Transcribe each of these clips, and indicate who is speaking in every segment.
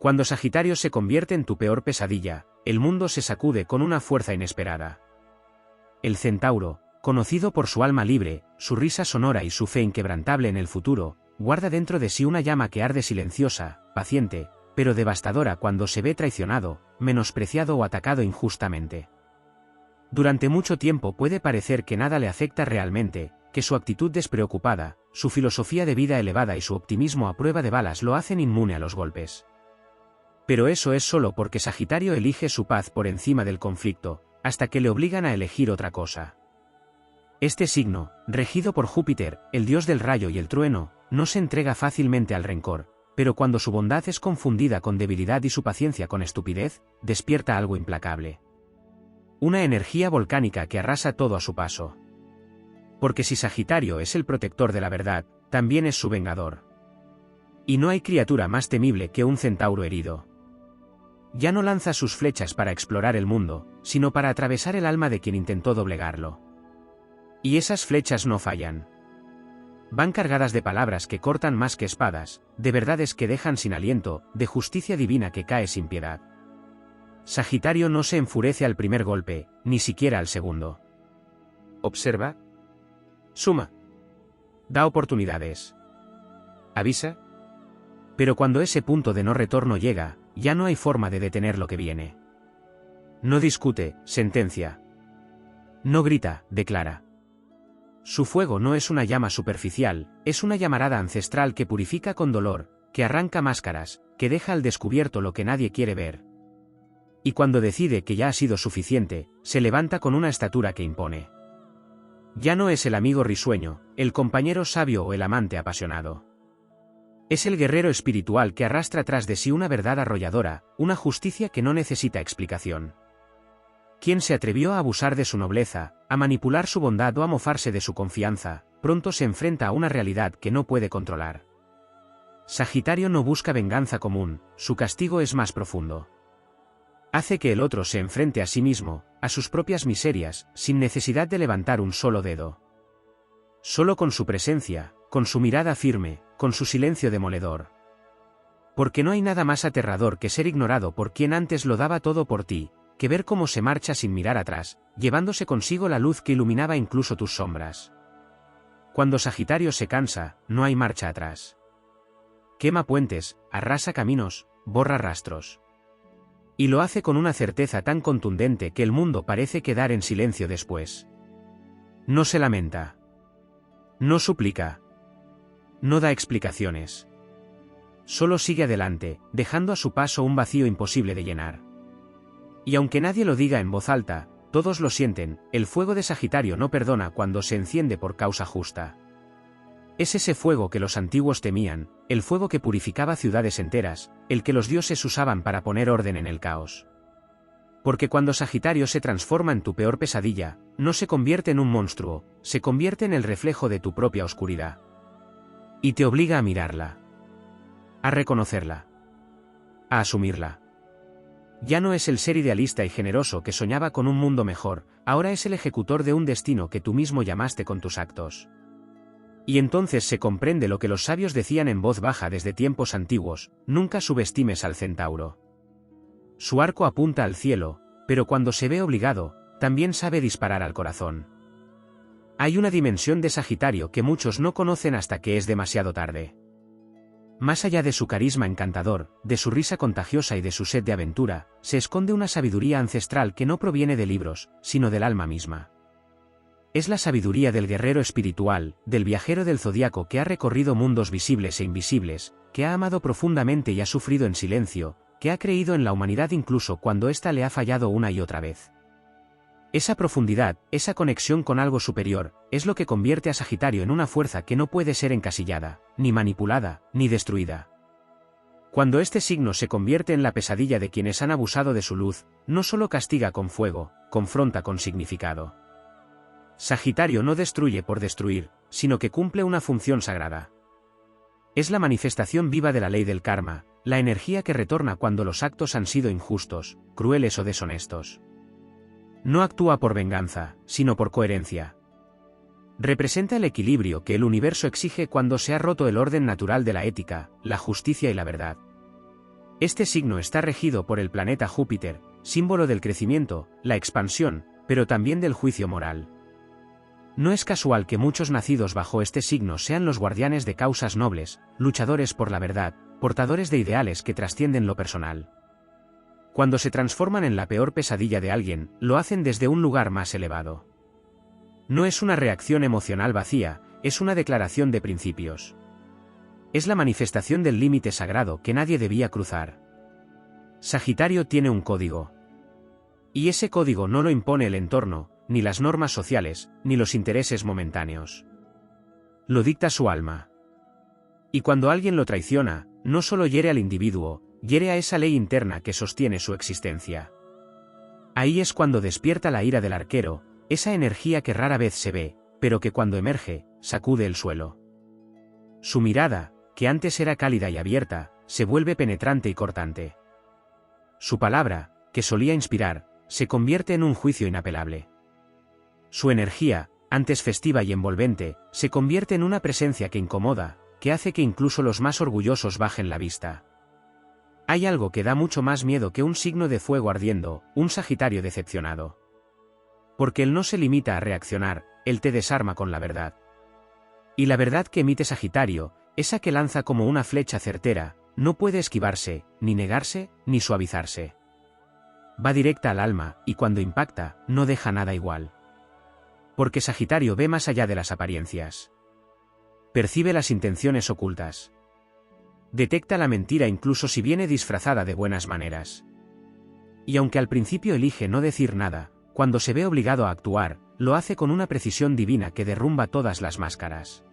Speaker 1: Cuando Sagitario se convierte en tu peor pesadilla, el mundo se sacude con una fuerza inesperada. El Centauro, conocido por su alma libre, su risa sonora y su fe inquebrantable en el futuro, guarda dentro de sí una llama que arde silenciosa, paciente, pero devastadora cuando se ve traicionado, menospreciado o atacado injustamente. Durante mucho tiempo puede parecer que nada le afecta realmente, que su actitud despreocupada, su filosofía de vida elevada y su optimismo a prueba de balas lo hacen inmune a los golpes. Pero eso es solo porque Sagitario elige su paz por encima del conflicto, hasta que le obligan a elegir otra cosa. Este signo, regido por Júpiter, el dios del rayo y el trueno, no se entrega fácilmente al rencor, pero cuando su bondad es confundida con debilidad y su paciencia con estupidez, despierta algo implacable. Una energía volcánica que arrasa todo a su paso. Porque si Sagitario es el protector de la verdad, también es su vengador. Y no hay criatura más temible que un centauro herido. Ya no lanza sus flechas para explorar el mundo, sino para atravesar el alma de quien intentó doblegarlo. Y esas flechas no fallan. Van cargadas de palabras que cortan más que espadas, de verdades que dejan sin aliento, de justicia divina que cae sin piedad. Sagitario no se enfurece al primer golpe, ni siquiera al segundo. Observa. Suma. Da oportunidades. Avisa. Pero cuando ese punto de no retorno llega, ya no hay forma de detener lo que viene. No discute, sentencia. No grita, declara. Su fuego no es una llama superficial, es una llamarada ancestral que purifica con dolor, que arranca máscaras, que deja al descubierto lo que nadie quiere ver. Y cuando decide que ya ha sido suficiente, se levanta con una estatura que impone. Ya no es el amigo risueño, el compañero sabio o el amante apasionado. Es el guerrero espiritual que arrastra tras de sí una verdad arrolladora, una justicia que no necesita explicación. Quien se atrevió a abusar de su nobleza, a manipular su bondad o a mofarse de su confianza, pronto se enfrenta a una realidad que no puede controlar. Sagitario no busca venganza común, su castigo es más profundo. Hace que el otro se enfrente a sí mismo, a sus propias miserias, sin necesidad de levantar un solo dedo. Solo con su presencia, con su mirada firme, con su silencio demoledor. Porque no hay nada más aterrador que ser ignorado por quien antes lo daba todo por ti, que ver cómo se marcha sin mirar atrás, llevándose consigo la luz que iluminaba incluso tus sombras. Cuando Sagitario se cansa, no hay marcha atrás. Quema puentes, arrasa caminos, borra rastros. Y lo hace con una certeza tan contundente que el mundo parece quedar en silencio después. No se lamenta. No suplica. No da explicaciones. Solo sigue adelante, dejando a su paso un vacío imposible de llenar. Y aunque nadie lo diga en voz alta, todos lo sienten, el fuego de Sagitario no perdona cuando se enciende por causa justa. Es ese fuego que los antiguos temían, el fuego que purificaba ciudades enteras, el que los dioses usaban para poner orden en el caos. Porque cuando Sagitario se transforma en tu peor pesadilla, no se convierte en un monstruo, se convierte en el reflejo de tu propia oscuridad. Y te obliga a mirarla. A reconocerla. A asumirla. Ya no es el ser idealista y generoso que soñaba con un mundo mejor, ahora es el ejecutor de un destino que tú mismo llamaste con tus actos. Y entonces se comprende lo que los sabios decían en voz baja desde tiempos antiguos: nunca subestimes al centauro. Su arco apunta al cielo, pero cuando se ve obligado, también sabe disparar al corazón. Hay una dimensión de Sagitario que muchos no conocen hasta que es demasiado tarde. Más allá de su carisma encantador, de su risa contagiosa y de su sed de aventura, se esconde una sabiduría ancestral que no proviene de libros, sino del alma misma. Es la sabiduría del guerrero espiritual, del viajero del zodiaco que ha recorrido mundos visibles e invisibles, que ha amado profundamente y ha sufrido en silencio, que ha creído en la humanidad incluso cuando ésta le ha fallado una y otra vez. Esa profundidad, esa conexión con algo superior, es lo que convierte a Sagitario en una fuerza que no puede ser encasillada, ni manipulada, ni destruida. Cuando este signo se convierte en la pesadilla de quienes han abusado de su luz, no solo castiga con fuego, confronta con significado. Sagitario no destruye por destruir, sino que cumple una función sagrada. Es la manifestación viva de la ley del karma, la energía que retorna cuando los actos han sido injustos, crueles o deshonestos. No actúa por venganza, sino por coherencia. Representa el equilibrio que el universo exige cuando se ha roto el orden natural de la ética, la justicia y la verdad. Este signo está regido por el planeta Júpiter, símbolo del crecimiento, la expansión, pero también del juicio moral. No es casual que muchos nacidos bajo este signo sean los guardianes de causas nobles, luchadores por la verdad, portadores de ideales que trascienden lo personal. Cuando se transforman en la peor pesadilla de alguien, lo hacen desde un lugar más elevado. No es una reacción emocional vacía, es una declaración de principios. Es la manifestación del límite sagrado que nadie debía cruzar. Sagitario tiene un código. Y ese código no lo impone el entorno, ni las normas sociales, ni los intereses momentáneos. Lo dicta su alma. Y cuando alguien lo traiciona, no solo hiere al individuo, hiere a esa ley interna que sostiene su existencia. Ahí es cuando despierta la ira del arquero, esa energía que rara vez se ve, pero que cuando emerge, sacude el suelo. Su mirada, que antes era cálida y abierta, se vuelve penetrante y cortante. Su palabra, que solía inspirar, se convierte en un juicio inapelable. Su energía, antes festiva y envolvente, se convierte en una presencia que incomoda, que hace que incluso los más orgullosos bajen la vista. Hay algo que da mucho más miedo que un signo de fuego ardiendo, un Sagitario decepcionado. Porque él no se limita a reaccionar, él te desarma con la verdad. Y la verdad que emite Sagitario, esa que lanza como una flecha certera, no puede esquivarse, ni negarse, ni suavizarse. Va directa al alma, y cuando impacta, no deja nada igual. Porque Sagitario ve más allá de las apariencias. Percibe las intenciones ocultas. Detecta la mentira incluso si viene disfrazada de buenas maneras. Y aunque al principio elige no decir nada, cuando se ve obligado a actuar, lo hace con una precisión divina que derrumba todas las máscaras.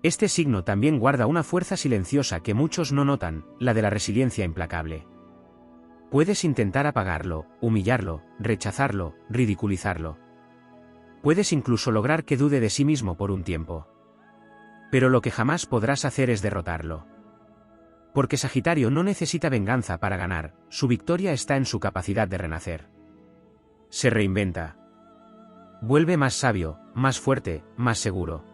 Speaker 1: Este signo también guarda una fuerza silenciosa que muchos no notan, la de la resiliencia implacable. Puedes intentar apagarlo, humillarlo, rechazarlo, ridiculizarlo. Puedes incluso lograr que dude de sí mismo por un tiempo. Pero lo que jamás podrás hacer es derrotarlo. Porque Sagitario no necesita venganza para ganar, su victoria está en su capacidad de renacer. Se reinventa. Vuelve más sabio, más fuerte, más seguro.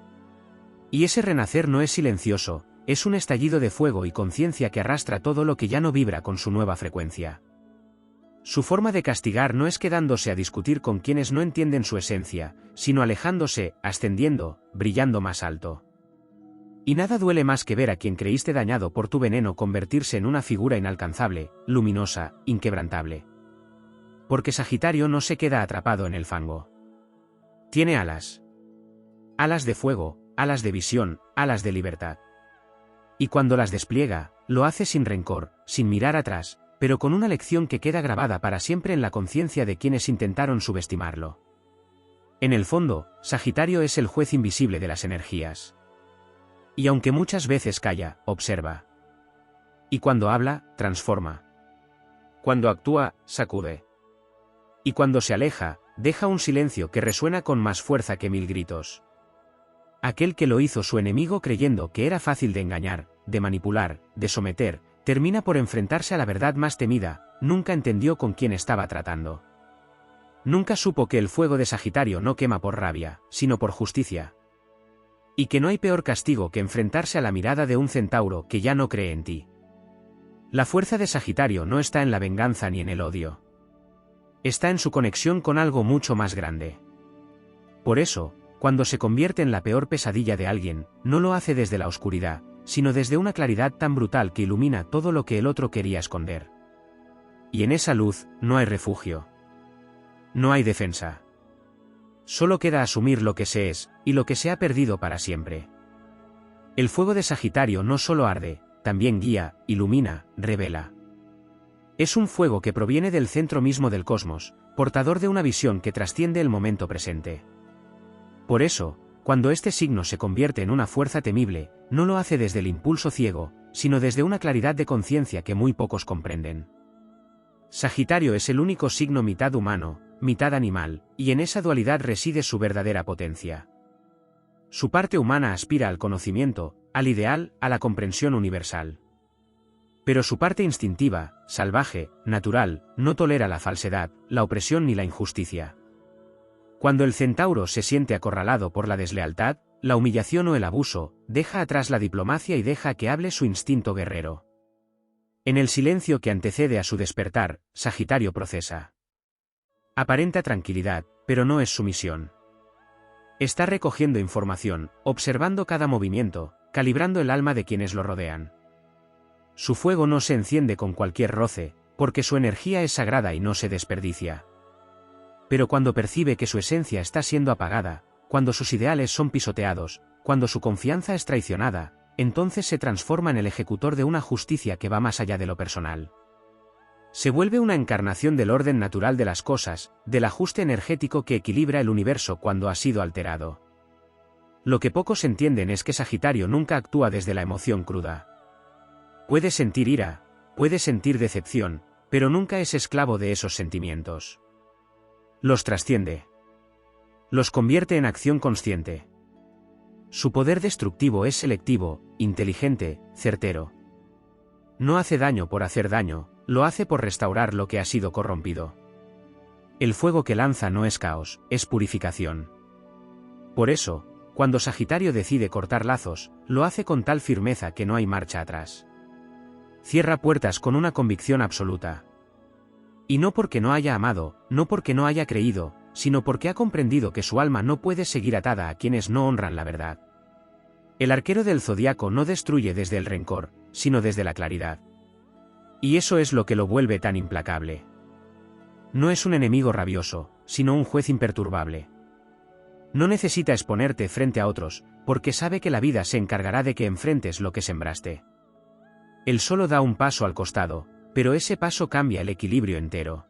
Speaker 1: Y ese renacer no es silencioso, es un estallido de fuego y conciencia que arrastra todo lo que ya no vibra con su nueva frecuencia. Su forma de castigar no es quedándose a discutir con quienes no entienden su esencia, sino alejándose, ascendiendo, brillando más alto. Y nada duele más que ver a quien creíste dañado por tu veneno convertirse en una figura inalcanzable, luminosa, inquebrantable. Porque Sagitario no se queda atrapado en el fango. Tiene alas. Alas de fuego, alas de visión, alas de libertad. Y cuando las despliega, lo hace sin rencor, sin mirar atrás, pero con una lección que queda grabada para siempre en la conciencia de quienes intentaron subestimarlo. En el fondo, Sagitario es el juez invisible de las energías. Y aunque muchas veces calla, observa. Y cuando habla, transforma. Cuando actúa, sacude. Y cuando se aleja, deja un silencio que resuena con más fuerza que 1000 gritos. Aquel que lo hizo su enemigo creyendo que era fácil de engañar, de manipular, de someter, termina por enfrentarse a la verdad más temida, nunca entendió con quién estaba tratando. Nunca supo que el fuego de Sagitario no quema por rabia, sino por justicia. Y que no hay peor castigo que enfrentarse a la mirada de un centauro que ya no cree en ti. La fuerza de Sagitario no está en la venganza ni en el odio. Está en su conexión con algo mucho más grande. Por eso, cuando se convierte en la peor pesadilla de alguien, no lo hace desde la oscuridad, sino desde una claridad tan brutal que ilumina todo lo que el otro quería esconder. Y en esa luz, no hay refugio. No hay defensa. Solo queda asumir lo que se es, y lo que se ha perdido para siempre. El fuego de Sagitario no solo arde, también guía, ilumina, revela. Es un fuego que proviene del centro mismo del cosmos, portador de una visión que trasciende el momento presente. Por eso, cuando este signo se convierte en una fuerza temible, no lo hace desde el impulso ciego, sino desde una claridad de conciencia que muy pocos comprenden. Sagitario es el único signo mitad humano, mitad animal, y en esa dualidad reside su verdadera potencia. Su parte humana aspira al conocimiento, al ideal, a la comprensión universal. Pero su parte instintiva, salvaje, natural, no tolera la falsedad, la opresión ni la injusticia. Cuando el centauro se siente acorralado por la deslealtad, la humillación o el abuso, deja atrás la diplomacia y deja que hable su instinto guerrero. En el silencio que antecede a su despertar, Sagitario procesa. Aparenta tranquilidad, pero no es sumisión. Está recogiendo información, observando cada movimiento, calibrando el alma de quienes lo rodean. Su fuego no se enciende con cualquier roce, porque su energía es sagrada y no se desperdicia. Pero cuando percibe que su esencia está siendo apagada, cuando sus ideales son pisoteados, cuando su confianza es traicionada, entonces se transforma en el ejecutor de una justicia que va más allá de lo personal. Se vuelve una encarnación del orden natural de las cosas, del ajuste energético que equilibra el universo cuando ha sido alterado. Lo que pocos entienden es que Sagitario nunca actúa desde la emoción cruda. Puede sentir ira, puede sentir decepción, pero nunca es esclavo de esos sentimientos. Los trasciende. Los convierte en acción consciente. Su poder destructivo es selectivo, inteligente, certero. No hace daño por hacer daño, lo hace por restaurar lo que ha sido corrompido. El fuego que lanza no es caos, es purificación. Por eso, cuando Sagitario decide cortar lazos, lo hace con tal firmeza que no hay marcha atrás. Cierra puertas con una convicción absoluta. Y no porque no haya amado, no porque no haya creído, sino porque ha comprendido que su alma no puede seguir atada a quienes no honran la verdad. El arquero del zodiaco no destruye desde el rencor, sino desde la claridad. Y eso es lo que lo vuelve tan implacable. No es un enemigo rabioso, sino un juez imperturbable. No necesita exponerte frente a otros, porque sabe que la vida se encargará de que enfrentes lo que sembraste. Él solo da un paso al costado, pero ese paso cambia el equilibrio entero.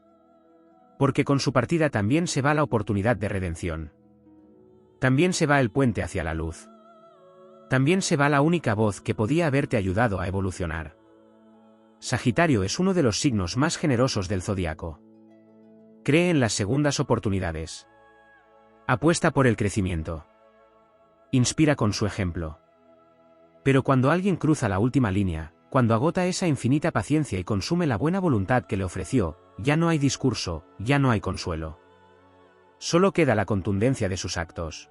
Speaker 1: Porque con su partida también se va la oportunidad de redención. También se va el puente hacia la luz. También se va la única voz que podía haberte ayudado a evolucionar. Sagitario es uno de los signos más generosos del zodiaco. Cree en las segundas oportunidades. Apuesta por el crecimiento. Inspira con su ejemplo. Pero cuando alguien cruza la última línea, cuando agota esa infinita paciencia y consume la buena voluntad que le ofreció, ya no hay discurso, ya no hay consuelo. Solo queda la contundencia de sus actos.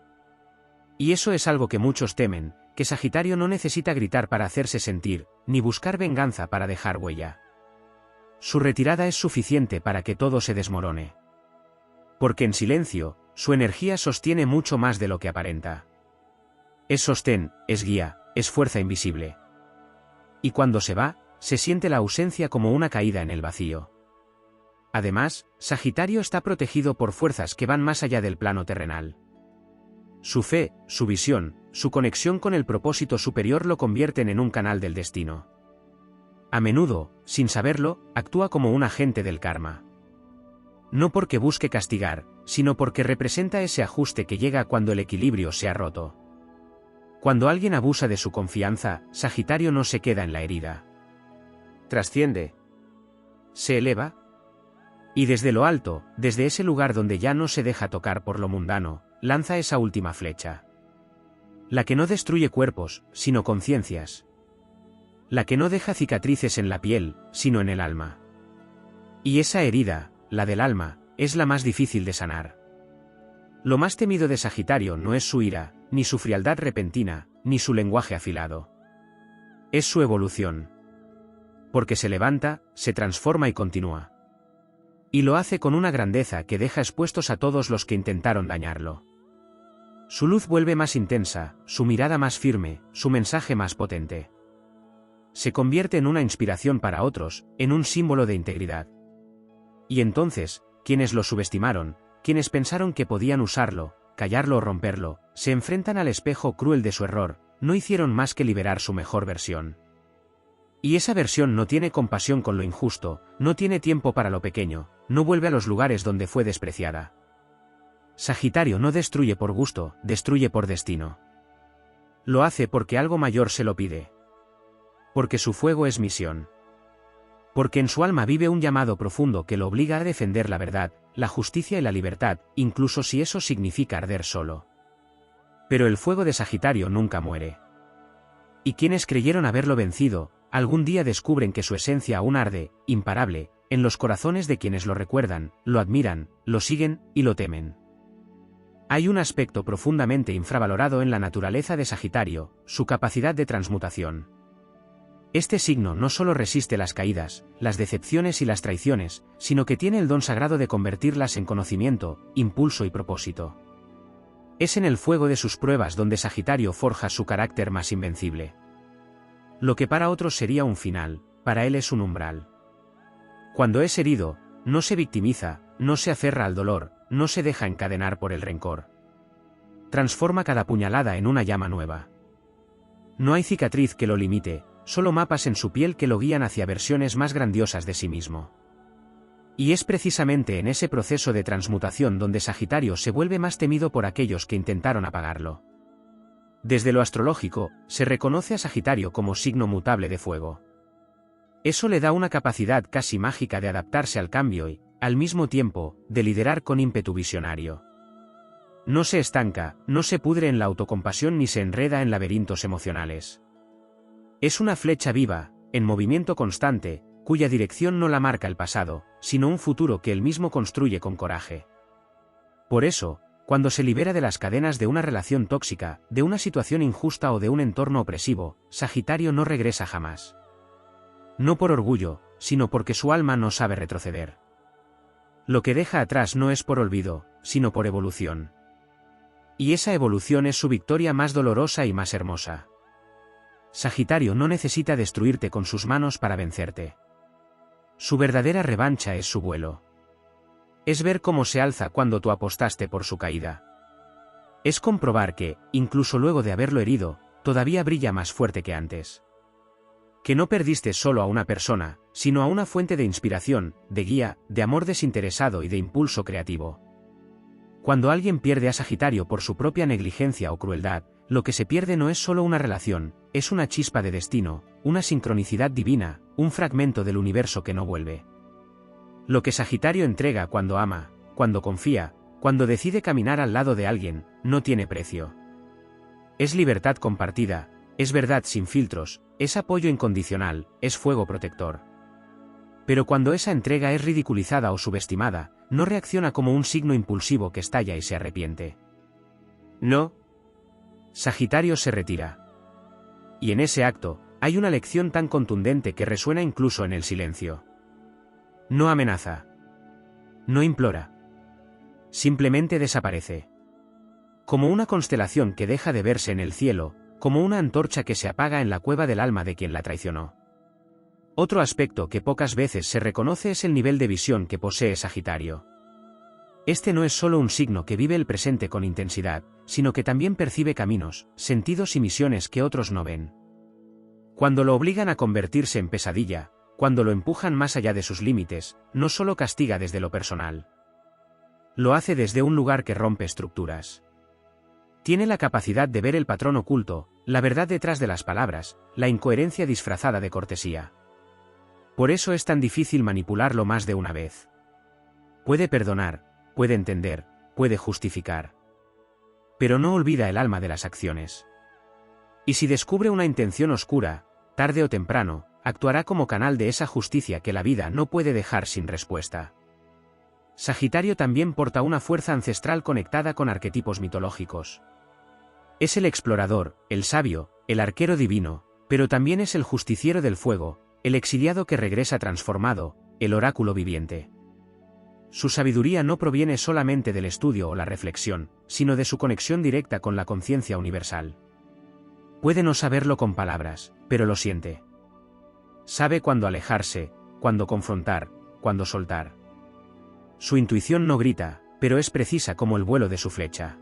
Speaker 1: Y eso es algo que muchos temen, que Sagitario no necesita gritar para hacerse sentir, ni buscar venganza para dejar huella. Su retirada es suficiente para que todo se desmorone. Porque en silencio, su energía sostiene mucho más de lo que aparenta. Es sostén, es guía, es fuerza invisible. Y cuando se va, se siente la ausencia como una caída en el vacío. Además, Sagitario está protegido por fuerzas que van más allá del plano terrenal. Su fe, su visión, su conexión con el propósito superior lo convierten en un canal del destino. A menudo, sin saberlo, actúa como un agente del karma. No porque busque castigar, sino porque representa ese ajuste que llega cuando el equilibrio se ha roto. Cuando alguien abusa de su confianza, Sagitario no se queda en la herida. Trasciende. Se eleva. Y desde lo alto, desde ese lugar donde ya no se deja tocar por lo mundano, lanza esa última flecha. La que no destruye cuerpos, sino conciencias. La que no deja cicatrices en la piel, sino en el alma. Y esa herida, la del alma, es la más difícil de sanar. Lo más temido de Sagitario no es su ira, ni su frialdad repentina, ni su lenguaje afilado. Es su evolución. Porque se levanta, se transforma y continúa. Y lo hace con una grandeza que deja expuestos a todos los que intentaron dañarlo. Su luz vuelve más intensa, su mirada más firme, su mensaje más potente. Se convierte en una inspiración para otros, en un símbolo de integridad. Y entonces, quienes lo subestimaron, quienes pensaron que podían usarlo, callarlo o romperlo, se enfrentan al espejo cruel de su error, no hicieron más que liberar su mejor versión. Y esa versión no tiene compasión con lo injusto, no tiene tiempo para lo pequeño, no vuelve a los lugares donde fue despreciada. Sagitario no destruye por gusto, destruye por destino. Lo hace porque algo mayor se lo pide. Porque su fuego es misión. Porque en su alma vive un llamado profundo que lo obliga a defender la verdad, la justicia y la libertad, incluso si eso significa arder solo. Pero el fuego de Sagitario nunca muere. Y quienes creyeron haberlo vencido, algún día descubren que su esencia aún arde, imparable, en los corazones de quienes lo recuerdan, lo admiran, lo siguen y lo temen. Hay un aspecto profundamente infravalorado en la naturaleza de Sagitario, su capacidad de transmutación. Este signo no solo resiste las caídas, las decepciones y las traiciones, sino que tiene el don sagrado de convertirlas en conocimiento, impulso y propósito. Es en el fuego de sus pruebas donde Sagitario forja su carácter más invencible. Lo que para otros sería un final, para él es un umbral. Cuando es herido, no se victimiza, no se aferra al dolor, no se deja encadenar por el rencor. Transforma cada puñalada en una llama nueva. No hay cicatriz que lo limite, solo mapas en su piel que lo guían hacia versiones más grandiosas de sí mismo. Y es precisamente en ese proceso de transmutación donde Sagitario se vuelve más temido por aquellos que intentaron apagarlo. Desde lo astrológico, se reconoce a Sagitario como signo mutable de fuego. Eso le da una capacidad casi mágica de adaptarse al cambio y, al mismo tiempo, de liderar con ímpetu visionario. No se estanca, no se pudre en la autocompasión ni se enreda en laberintos emocionales. Es una flecha viva, en movimiento constante, cuya dirección no la marca el pasado, sino un futuro que él mismo construye con coraje. Por eso, cuando se libera de las cadenas de una relación tóxica, de una situación injusta o de un entorno opresivo, Sagitario no regresa jamás. No por orgullo, sino porque su alma no sabe retroceder. Lo que deja atrás no es por olvido, sino por evolución. Y esa evolución es su victoria más dolorosa y más hermosa. Sagitario no necesita destruirte con sus manos para vencerte. Su verdadera revancha es su vuelo. Es ver cómo se alza cuando tú apostaste por su caída. Es comprobar que, incluso luego de haberlo herido, todavía brilla más fuerte que antes. Que no perdiste solo a una persona, sino a una fuente de inspiración, de guía, de amor desinteresado y de impulso creativo. Cuando alguien pierde a Sagitario por su propia negligencia o crueldad, lo que se pierde no es solo una relación, es una chispa de destino, una sincronicidad divina, un fragmento del universo que no vuelve. Lo que Sagitario entrega cuando ama, cuando confía, cuando decide caminar al lado de alguien, no tiene precio. Es libertad compartida, es verdad sin filtros, es apoyo incondicional, es fuego protector. Pero cuando esa entrega es ridiculizada o subestimada, no reacciona como un signo impulsivo que estalla y se arrepiente. No. Sagitario se retira. Y en ese acto, hay una lección tan contundente que resuena incluso en el silencio. No amenaza. No implora. Simplemente desaparece. Como una constelación que deja de verse en el cielo, como una antorcha que se apaga en la cueva del alma de quien la traicionó. Otro aspecto que pocas veces se reconoce es el nivel de visión que posee Sagitario. Este no es solo un signo que vive el presente con intensidad, sino que también percibe caminos, sentidos y misiones que otros no ven. Cuando lo obligan a convertirse en pesadilla, cuando lo empujan más allá de sus límites, no solo castiga desde lo personal. Lo hace desde un lugar que rompe estructuras. Tiene la capacidad de ver el patrón oculto, la verdad detrás de las palabras, la incoherencia disfrazada de cortesía. Por eso es tan difícil manipularlo más de una vez. Puede perdonar, puede entender, puede justificar. Pero no olvida el alma de las acciones. Y si descubre una intención oscura, tarde o temprano, actuará como canal de esa justicia que la vida no puede dejar sin respuesta. Sagitario también porta una fuerza ancestral conectada con arquetipos mitológicos. Es el explorador, el sabio, el arquero divino, pero también es el justiciero del fuego, el exiliado que regresa transformado, el oráculo viviente. Su sabiduría no proviene solamente del estudio o la reflexión, sino de su conexión directa con la conciencia universal. Puede no saberlo con palabras, pero lo siente. Sabe cuándo alejarse, cuándo confrontar, cuándo soltar. Su intuición no grita, pero es precisa como el vuelo de su flecha.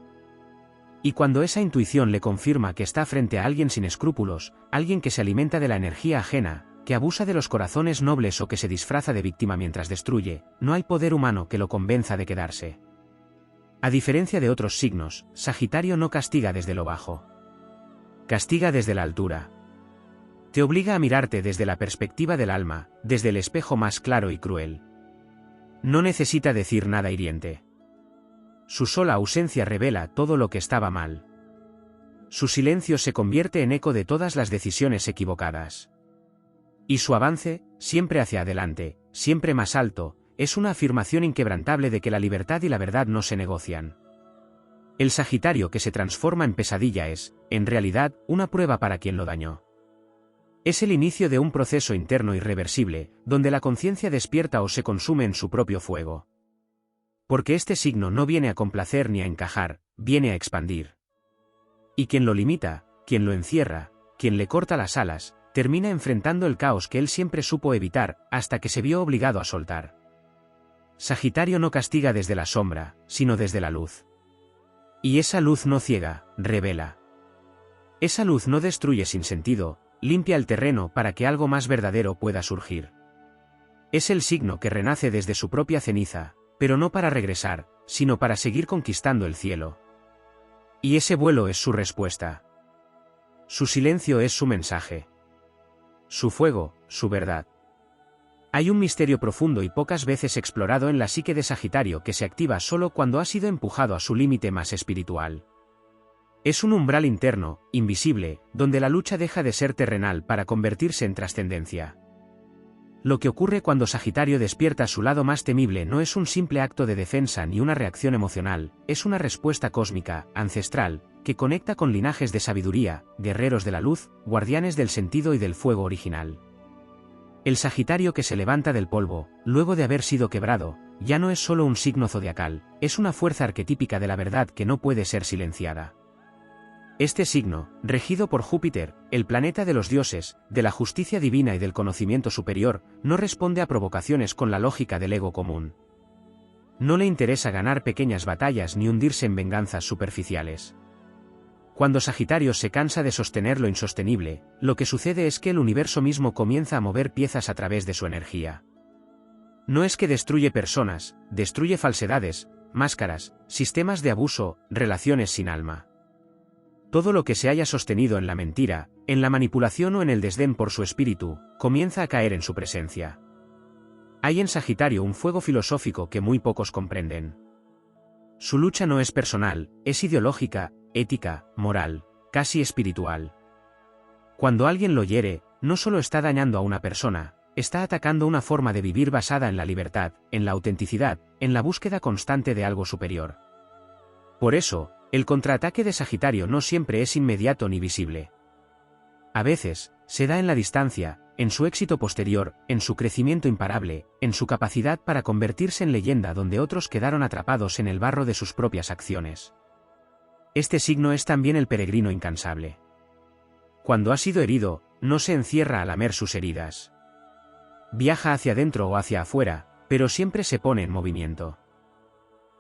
Speaker 1: Y cuando esa intuición le confirma que está frente a alguien sin escrúpulos, alguien que se alimenta de la energía ajena, que abusa de los corazones nobles o que se disfraza de víctima mientras destruye, no hay poder humano que lo convenza de quedarse. A diferencia de otros signos, Sagitario no castiga desde lo bajo. Castiga desde la altura. Te obliga a mirarte desde la perspectiva del alma, desde el espejo más claro y cruel. No necesita decir nada hiriente. Su sola ausencia revela todo lo que estaba mal. Su silencio se convierte en eco de todas las decisiones equivocadas. Y su avance, siempre hacia adelante, siempre más alto, es una afirmación inquebrantable de que la libertad y la verdad no se negocian. El Sagitario que se transforma en pesadilla es, en realidad, una prueba para quien lo dañó. Es el inicio de un proceso interno irreversible, donde la conciencia despierta o se consume en su propio fuego. Porque este signo no viene a complacer ni a encajar, viene a expandir. Y quien lo limita, quien lo encierra, quien le corta las alas, termina enfrentando el caos que él siempre supo evitar, hasta que se vio obligado a soltar. Sagitario no castiga desde la sombra, sino desde la luz. Y esa luz no ciega, revela. Esa luz no destruye sin sentido, limpia el terreno para que algo más verdadero pueda surgir. Es el signo que renace desde su propia ceniza, pero no para regresar, sino para seguir conquistando el cielo. Y ese vuelo es su respuesta. Su silencio es su mensaje. Su fuego, su verdad. Hay un misterio profundo y pocas veces explorado en la psique de Sagitario que se activa solo cuando ha sido empujado a su límite más espiritual. Es un umbral interno, invisible, donde la lucha deja de ser terrenal para convertirse en trascendencia. Lo que ocurre cuando Sagitario despierta su lado más temible no es un simple acto de defensa ni una reacción emocional, es una respuesta cósmica, ancestral, que conecta con linajes de sabiduría, guerreros de la luz, guardianes del sentido y del fuego original. El Sagitario que se levanta del polvo, luego de haber sido quebrado, ya no es solo un signo zodiacal, es una fuerza arquetípica de la verdad que no puede ser silenciada. Este signo, regido por Júpiter, el planeta de los dioses, de la justicia divina y del conocimiento superior, no responde a provocaciones con la lógica del ego común. No le interesa ganar pequeñas batallas ni hundirse en venganzas superficiales. Cuando Sagitario se cansa de sostener lo insostenible, lo que sucede es que el universo mismo comienza a mover piezas a través de su energía. No es que destruye personas, destruye falsedades, máscaras, sistemas de abuso, relaciones sin alma. Todo lo que se haya sostenido en la mentira, en la manipulación o en el desdén por su espíritu, comienza a caer en su presencia. Hay en Sagitario un fuego filosófico que muy pocos comprenden. Su lucha no es personal, es ideológica, ética, moral, casi espiritual. Cuando alguien lo hiere, no solo está dañando a una persona, está atacando una forma de vivir basada en la libertad, en la autenticidad, en la búsqueda constante de algo superior. Por eso, el contraataque de Sagitario no siempre es inmediato ni visible. A veces, se da en la distancia, en su éxito posterior, en su crecimiento imparable, en su capacidad para convertirse en leyenda donde otros quedaron atrapados en el barro de sus propias acciones. Este signo es también el peregrino incansable. Cuando ha sido herido, no se encierra a lamer sus heridas. Viaja hacia adentro o hacia afuera, pero siempre se pone en movimiento.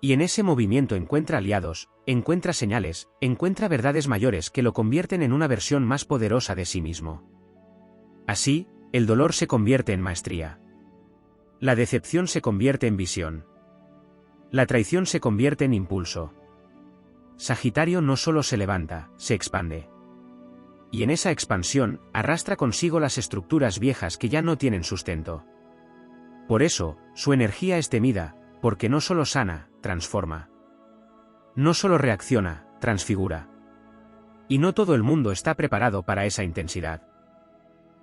Speaker 1: Y en ese movimiento encuentra aliados, encuentra señales, encuentra verdades mayores que lo convierten en una versión más poderosa de sí mismo. Así, el dolor se convierte en maestría. La decepción se convierte en visión. La traición se convierte en impulso. Sagitario no solo se levanta, se expande. Y en esa expansión, arrastra consigo las estructuras viejas que ya no tienen sustento. Por eso, su energía es temida, porque no solo sana, transforma. No solo reacciona, transfigura. Y no todo el mundo está preparado para esa intensidad.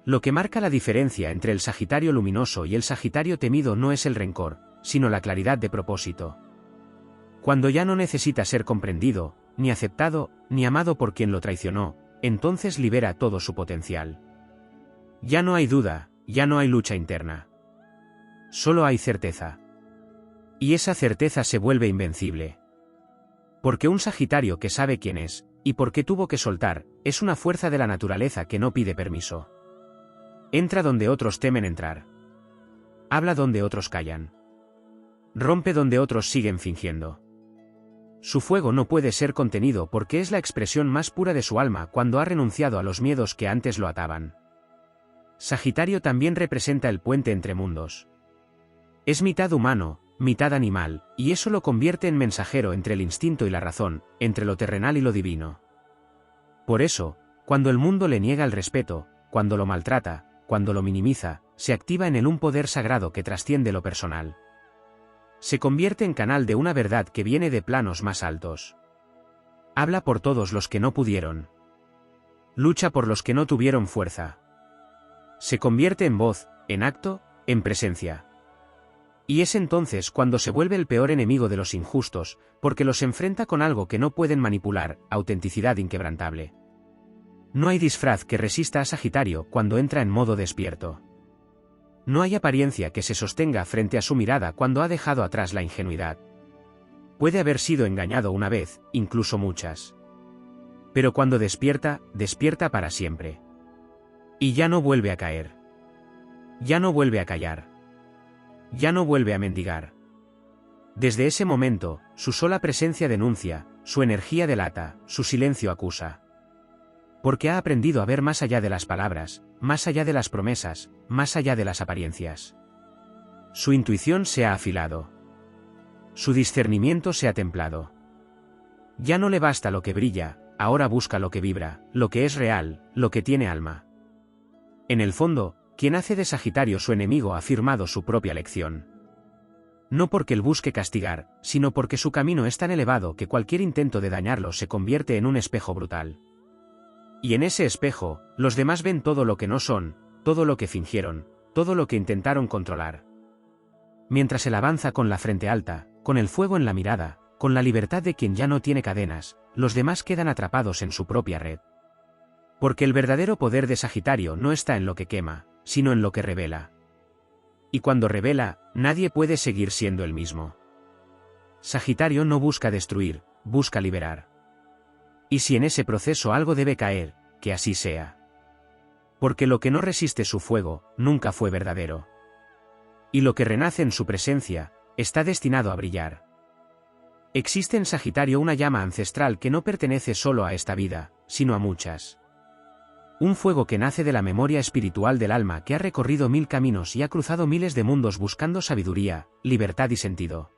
Speaker 1: Lo que marca la diferencia entre el Sagitario luminoso y el Sagitario temido no es el rencor, sino la claridad de propósito. Cuando ya no necesita ser comprendido, ni aceptado, ni amado por quien lo traicionó, entonces libera todo su potencial. Ya no hay duda, ya no hay lucha interna. Solo hay certeza. Y esa certeza se vuelve invencible. Porque un Sagitario que sabe quién es, y por qué tuvo que soltar, es una fuerza de la naturaleza que no pide permiso. Entra donde otros temen entrar. Habla donde otros callan. Rompe donde otros siguen fingiendo. Su fuego no puede ser contenido porque es la expresión más pura de su alma cuando ha renunciado a los miedos que antes lo ataban. Sagitario también representa el puente entre mundos. Es mitad humano, mitad animal, y eso lo convierte en mensajero entre el instinto y la razón, entre lo terrenal y lo divino. Por eso, cuando el mundo le niega el respeto, cuando lo maltrata, cuando lo minimiza, se activa en él un poder sagrado que trasciende lo personal. Se convierte en canal de una verdad que viene de planos más altos. Habla por todos los que no pudieron. Lucha por los que no tuvieron fuerza. Se convierte en voz, en acto, en presencia. Y es entonces cuando se vuelve el peor enemigo de los injustos, porque los enfrenta con algo que no pueden manipular, autenticidad inquebrantable. No hay disfraz que resista a Sagitario cuando entra en modo despierto. No hay apariencia que se sostenga frente a su mirada cuando ha dejado atrás la ingenuidad. Puede haber sido engañado una vez, incluso muchas. Pero cuando despierta, despierta para siempre. Y ya no vuelve a caer. Ya no vuelve a callar. Ya no vuelve a mendigar. Desde ese momento, su sola presencia denuncia, su energía delata, su silencio acusa. Porque ha aprendido a ver más allá de las palabras, más allá de las promesas, más allá de las apariencias. Su intuición se ha afilado. Su discernimiento se ha templado. Ya no le basta lo que brilla, ahora busca lo que vibra, lo que es real, lo que tiene alma. En el fondo, quien hace de Sagitario su enemigo ha firmado su propia lección. No porque él busque castigar, sino porque su camino es tan elevado que cualquier intento de dañarlo se convierte en un espejo brutal. Y en ese espejo, los demás ven todo lo que no son, todo lo que fingieron, todo lo que intentaron controlar. Mientras él avanza con la frente alta, con el fuego en la mirada, con la libertad de quien ya no tiene cadenas, los demás quedan atrapados en su propia red. Porque el verdadero poder de Sagitario no está en lo que quema, sino en lo que revela. Y cuando revela, nadie puede seguir siendo el mismo. Sagitario no busca destruir, busca liberar. Y si en ese proceso algo debe caer, que así sea. Porque lo que no resiste su fuego, nunca fue verdadero. Y lo que renace en su presencia, está destinado a brillar. Existe en Sagitario una llama ancestral que no pertenece solo a esta vida, sino a muchas. Un fuego que nace de la memoria espiritual del alma que ha recorrido 1000 caminos y ha cruzado miles de mundos buscando sabiduría, libertad y sentido.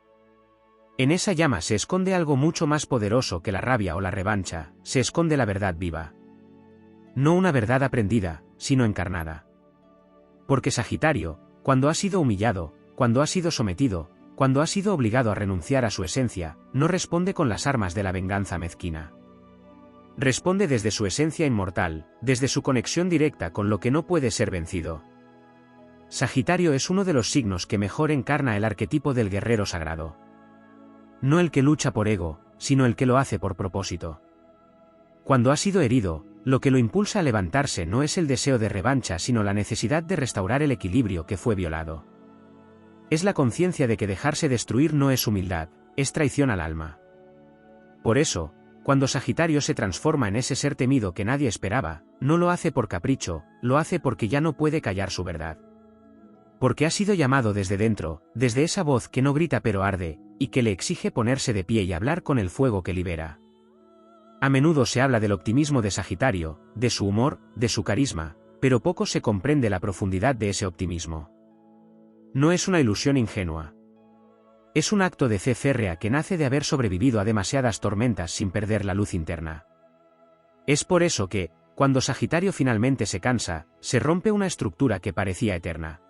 Speaker 1: En esa llama se esconde algo mucho más poderoso que la rabia o la revancha, se esconde la verdad viva. No una verdad aprendida, sino encarnada. Porque Sagitario, cuando ha sido humillado, cuando ha sido sometido, cuando ha sido obligado a renunciar a su esencia, no responde con las armas de la venganza mezquina. Responde desde su esencia inmortal, desde su conexión directa con lo que no puede ser vencido. Sagitario es uno de los signos que mejor encarna el arquetipo del guerrero sagrado. No el que lucha por ego, sino el que lo hace por propósito. Cuando ha sido herido, lo que lo impulsa a levantarse no es el deseo de revancha sino la necesidad de restaurar el equilibrio que fue violado. Es la conciencia de que dejarse destruir no es humildad, es traición al alma. Por eso, cuando Sagitario se transforma en ese ser temido que nadie esperaba, no lo hace por capricho, lo hace porque ya no puede callar su verdad. Porque ha sido llamado desde dentro, desde esa voz que no grita pero arde, y que le exige ponerse de pie y hablar con el fuego que libera. A menudo se habla del optimismo de Sagitario, de su humor, de su carisma, pero poco se comprende la profundidad de ese optimismo. No es una ilusión ingenua. Es un acto de fe férrea que nace de haber sobrevivido a demasiadas tormentas sin perder la luz interna. Es por eso que, cuando Sagitario finalmente se cansa, se rompe una estructura que parecía eterna.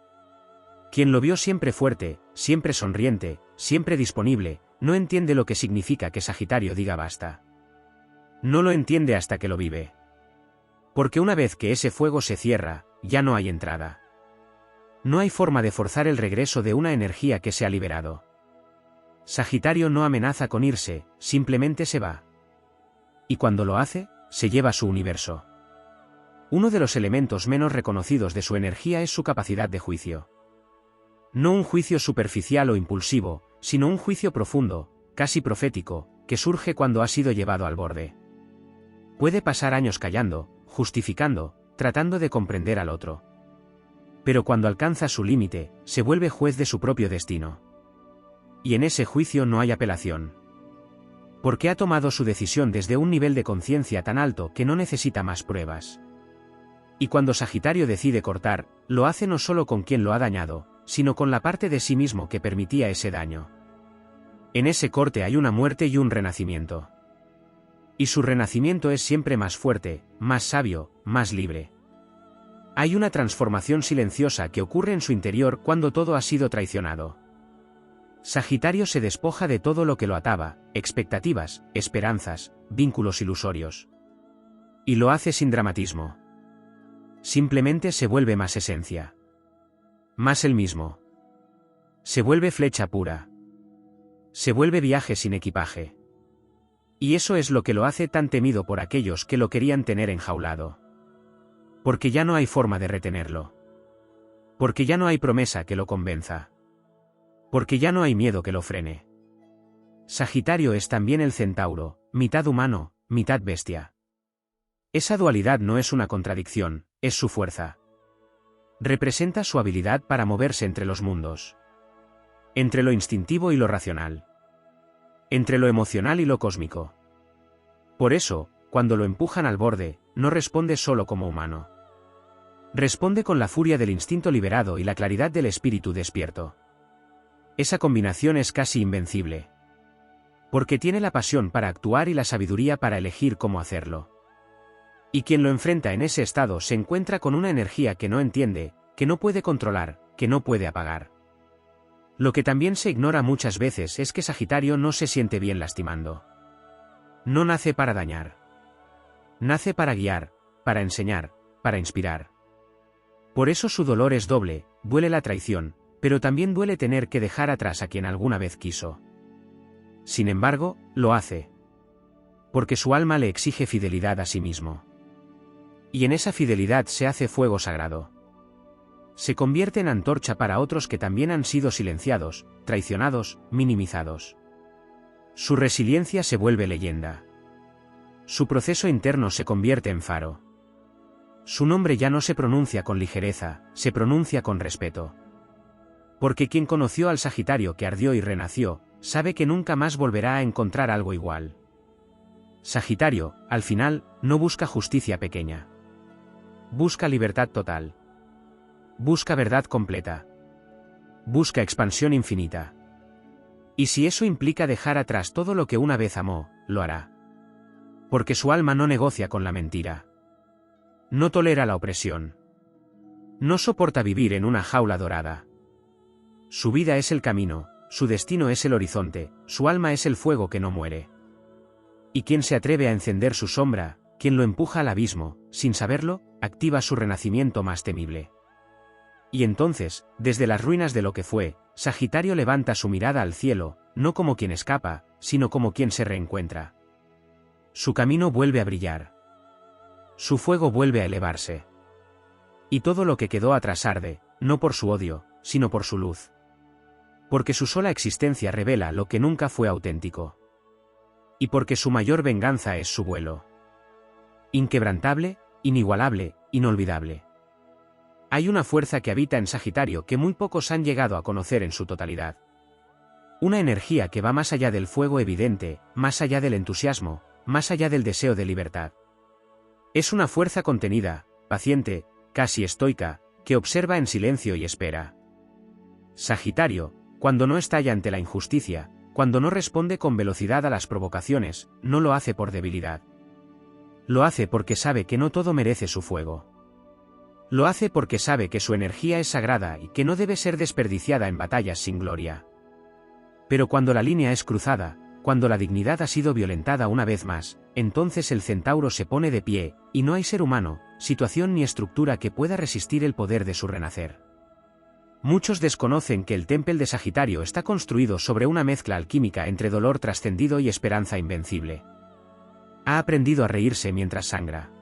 Speaker 1: Quien lo vio siempre fuerte, siempre sonriente, siempre disponible, no entiende lo que significa que Sagitario diga basta. No lo entiende hasta que lo vive. Porque una vez que ese fuego se cierra, ya no hay entrada. No hay forma de forzar el regreso de una energía que se ha liberado. Sagitario no amenaza con irse, simplemente se va. Y cuando lo hace, se lleva su universo. Uno de los elementos menos reconocidos de su energía es su capacidad de juicio. No un juicio superficial o impulsivo, sino un juicio profundo, casi profético, que surge cuando ha sido llevado al borde. Puede pasar años callando, justificando, tratando de comprender al otro. Pero cuando alcanza su límite, se vuelve juez de su propio destino. Y en ese juicio no hay apelación. Porque ha tomado su decisión desde un nivel de conciencia tan alto que no necesita más pruebas. Y cuando Sagitario decide cortar, lo hace no solo con quien lo ha dañado, sino con la parte de sí mismo que permitía ese daño. En ese corte hay una muerte y un renacimiento. Y su renacimiento es siempre más fuerte, más sabio, más libre. Hay una transformación silenciosa que ocurre en su interior cuando todo ha sido traicionado. Sagitario se despoja de todo lo que lo ataba, expectativas, esperanzas, vínculos ilusorios. Y lo hace sin dramatismo. Simplemente se vuelve más esencia. Más el mismo. Se vuelve flecha pura. Se vuelve viaje sin equipaje. Y eso es lo que lo hace tan temido por aquellos que lo querían tener enjaulado. Porque ya no hay forma de retenerlo. Porque ya no hay promesa que lo convenza. Porque ya no hay miedo que lo frene. Sagitario es también el centauro, mitad humano, mitad bestia. Esa dualidad no es una contradicción, es su fuerza. Representa su habilidad para moverse entre los mundos. Entre lo instintivo y lo racional. Entre lo emocional y lo cósmico. Por eso, cuando lo empujan al borde, no responde solo como humano. Responde con la furia del instinto liberado y la claridad del espíritu despierto. Esa combinación es casi invencible. Porque tiene la pasión para actuar y la sabiduría para elegir cómo hacerlo. Y quien lo enfrenta en ese estado se encuentra con una energía que no entiende, que no puede controlar, que no puede apagar. Lo que también se ignora muchas veces es que Sagitario no se siente bien lastimando. No nace para dañar. Nace para guiar, para enseñar, para inspirar. Por eso su dolor es doble, duele la traición, pero también duele tener que dejar atrás a quien alguna vez quiso. Sin embargo, lo hace. Porque su alma le exige fidelidad a sí mismo. Y en esa fidelidad se hace fuego sagrado. Se convierte en antorcha para otros que también han sido silenciados, traicionados, minimizados. Su resiliencia se vuelve leyenda. Su proceso interno se convierte en faro. Su nombre ya no se pronuncia con ligereza, se pronuncia con respeto. Porque quien conoció al Sagitario que ardió y renació, sabe que nunca más volverá a encontrar algo igual. Sagitario, al final, no busca justicia pequeña. Busca libertad total. Busca verdad completa. Busca expansión infinita. Y si eso implica dejar atrás todo lo que una vez amó, lo hará. Porque su alma no negocia con la mentira. No tolera la opresión. No soporta vivir en una jaula dorada. Su vida es el camino, su destino es el horizonte, su alma es el fuego que no muere. Y quien se atreve a encender su sombra, quien lo empuja al abismo, sin saberlo, activa su renacimiento más temible. Y entonces, desde las ruinas de lo que fue, Sagitario levanta su mirada al cielo, no como quien escapa, sino como quien se reencuentra. Su camino vuelve a brillar. Su fuego vuelve a elevarse. Y todo lo que quedó atrás arde, no por su odio, sino por su luz. Porque su sola existencia revela lo que nunca fue auténtico. Y porque su mayor venganza es su vuelo. Inquebrantable, inigualable, inolvidable. Hay una fuerza que habita en Sagitario que muy pocos han llegado a conocer en su totalidad. Una energía que va más allá del fuego evidente, más allá del entusiasmo, más allá del deseo de libertad. Es una fuerza contenida, paciente, casi estoica, que observa en silencio y espera. Sagitario, cuando no estalla ante la injusticia, cuando no responde con velocidad a las provocaciones, no lo hace por debilidad. Lo hace porque sabe que no todo merece su fuego. Lo hace porque sabe que su energía es sagrada y que no debe ser desperdiciada en batallas sin gloria. Pero cuando la línea es cruzada, cuando la dignidad ha sido violentada una vez más, entonces el centauro se pone de pie, y no hay ser humano, situación ni estructura que pueda resistir el poder de su renacer. Muchos desconocen que el temple de Sagitario está construido sobre una mezcla alquímica entre dolor trascendido y esperanza invencible. Ha aprendido a reírse mientras sangra.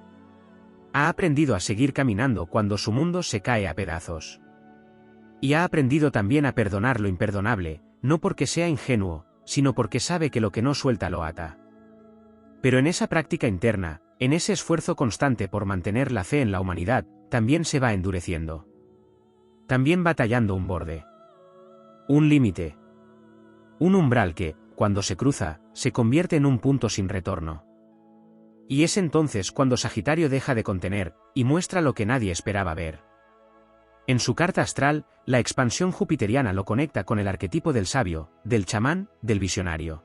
Speaker 1: Ha aprendido a seguir caminando cuando su mundo se cae a pedazos. Y ha aprendido también a perdonar lo imperdonable, no porque sea ingenuo, sino porque sabe que lo que no suelta lo ata. Pero en esa práctica interna, en ese esfuerzo constante por mantener la fe en la humanidad, también se va endureciendo. También batallando un borde. Un límite. Un umbral que, cuando se cruza, se convierte en un punto sin retorno. Y es entonces cuando Sagitario deja de contener, y muestra lo que nadie esperaba ver. En su carta astral, la expansión jupiteriana lo conecta con el arquetipo del sabio, del chamán, del visionario.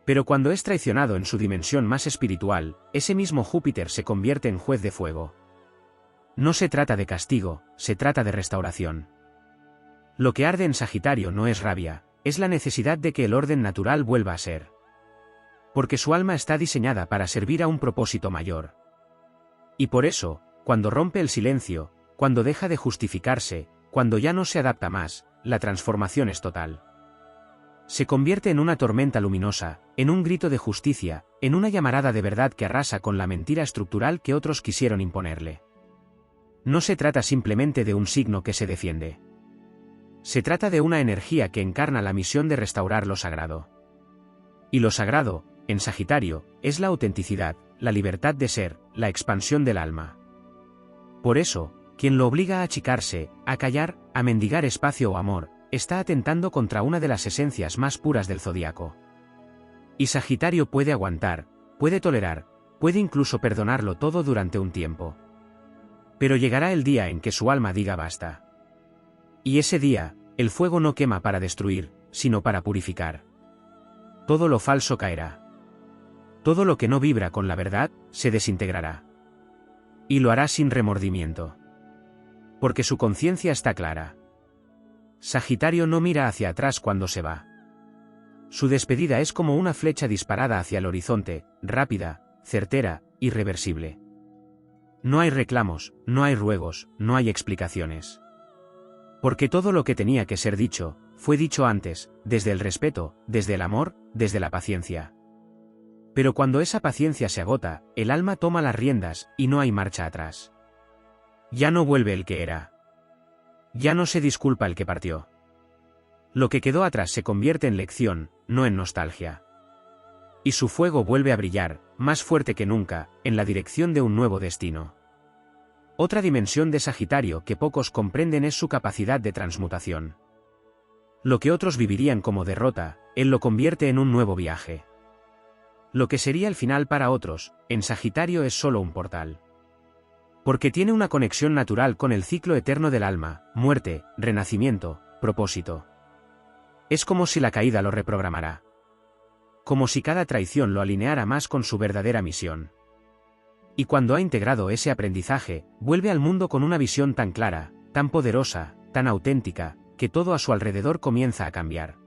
Speaker 1: Pero cuando es traicionado en su dimensión más espiritual, ese mismo Júpiter se convierte en juez de fuego. No se trata de castigo, se trata de restauración. Lo que arde en Sagitario no es rabia, es la necesidad de que el orden natural vuelva a ser. Porque su alma está diseñada para servir a un propósito mayor. Y por eso, cuando rompe el silencio, cuando deja de justificarse, cuando ya no se adapta más, la transformación es total. Se convierte en una tormenta luminosa, en un grito de justicia, en una llamarada de verdad que arrasa con la mentira estructural que otros quisieron imponerle. No se trata simplemente de un signo que se defiende. Se trata de una energía que encarna la misión de restaurar lo sagrado. Y lo sagrado, en Sagitario, es la autenticidad, la libertad de ser, la expansión del alma. Por eso, quien lo obliga a achicarse, a callar, a mendigar espacio o amor, está atentando contra una de las esencias más puras del zodiaco. Y Sagitario puede aguantar, puede tolerar, puede incluso perdonarlo todo durante un tiempo. Pero llegará el día en que su alma diga basta. Y ese día, el fuego no quema para destruir, sino para purificar. Todo lo falso caerá. Todo lo que no vibra con la verdad, se desintegrará. Y lo hará sin remordimiento. Porque su conciencia está clara. Sagitario no mira hacia atrás cuando se va. Su despedida es como una flecha disparada hacia el horizonte, rápida, certera, irreversible. No hay reclamos, no hay ruegos, no hay explicaciones. Porque todo lo que tenía que ser dicho, fue dicho antes, desde el respeto, desde el amor, desde la paciencia. Pero cuando esa paciencia se agota, el alma toma las riendas, y no hay marcha atrás. Ya no vuelve el que era. Ya no se disculpa el que partió. Lo que quedó atrás se convierte en lección, no en nostalgia. Y su fuego vuelve a brillar, más fuerte que nunca, en la dirección de un nuevo destino. Otra dimensión de Sagitario que pocos comprenden es su capacidad de transmutación. Lo que otros vivirían como derrota, él lo convierte en un nuevo viaje. Lo que sería el final para otros, en Sagitario es solo un portal. Porque tiene una conexión natural con el ciclo eterno del alma, muerte, renacimiento, propósito. Es como si la caída lo reprogramara. Como si cada traición lo alineara más con su verdadera misión. Y cuando ha integrado ese aprendizaje, vuelve al mundo con una visión tan clara, tan poderosa, tan auténtica, que todo a su alrededor comienza a cambiar.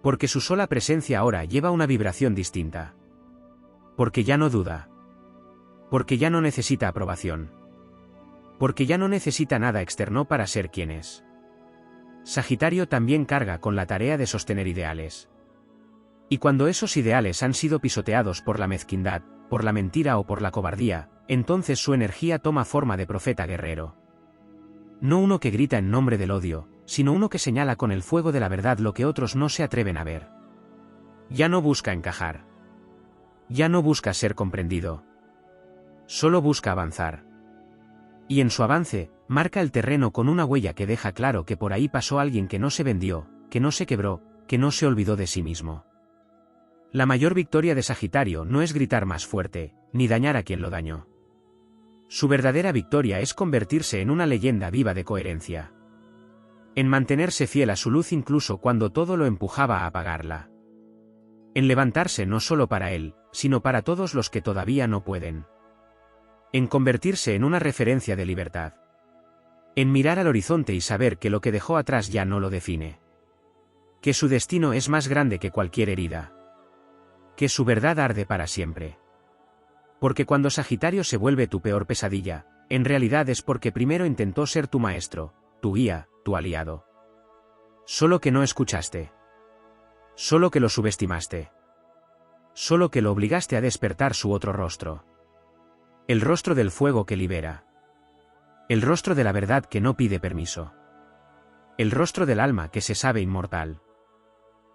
Speaker 1: Porque su sola presencia ahora lleva una vibración distinta. Porque ya no duda. Porque ya no necesita aprobación. Porque ya no necesita nada externo para ser quien es. Sagitario también carga con la tarea de sostener ideales. Y cuando esos ideales han sido pisoteados por la mezquindad, por la mentira o por la cobardía, entonces su energía toma forma de profeta guerrero. No uno que grita en nombre del odio, sino uno que señala con el fuego de la verdad lo que otros no se atreven a ver. Ya no busca encajar. Ya no busca ser comprendido. Solo busca avanzar. Y en su avance, marca el terreno con una huella que deja claro que por ahí pasó alguien que no se vendió, que no se quebró, que no se olvidó de sí mismo. La mayor victoria de Sagitario no es gritar más fuerte, ni dañar a quien lo dañó. Su verdadera victoria es convertirse en una leyenda viva de coherencia. En mantenerse fiel a su luz incluso cuando todo lo empujaba a apagarla. En levantarse no solo para él, sino para todos los que todavía no pueden. En convertirse en una referencia de libertad. En mirar al horizonte y saber que lo que dejó atrás ya no lo define. Que su destino es más grande que cualquier herida. Que su verdad arde para siempre. Porque cuando Sagitario se vuelve tu peor pesadilla, en realidad es porque primero intentó ser tu maestro, tu guía, tu aliado. Solo que no escuchaste. Solo que lo subestimaste. Solo que lo obligaste a despertar su otro rostro. El rostro del fuego que libera. El rostro de la verdad que no pide permiso. El rostro del alma que se sabe inmortal.